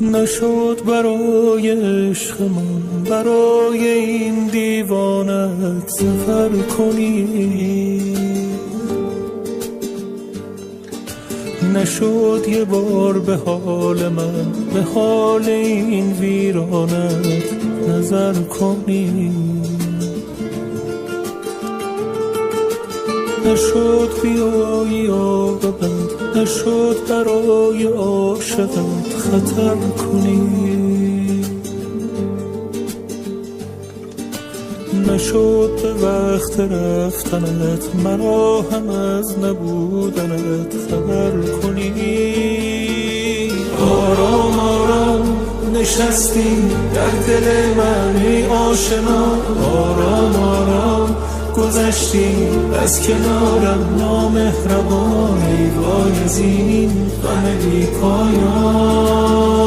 نشد برای عشق من، برای این دیوانت سفر کنی. نشد یه بار به حال من، به حال این ویرانت نظر کنی. نشد بیایی آب بد، نشد برای عاشقت خطر کنی. نشد به وقت رفتنت مرا هم از نبودنت خبر کنی. آرام آرام نشستی در دل من ای آشنا، آرام آرام گذشتی از کنارم نامهربان، ای وای از این غم بی پایان.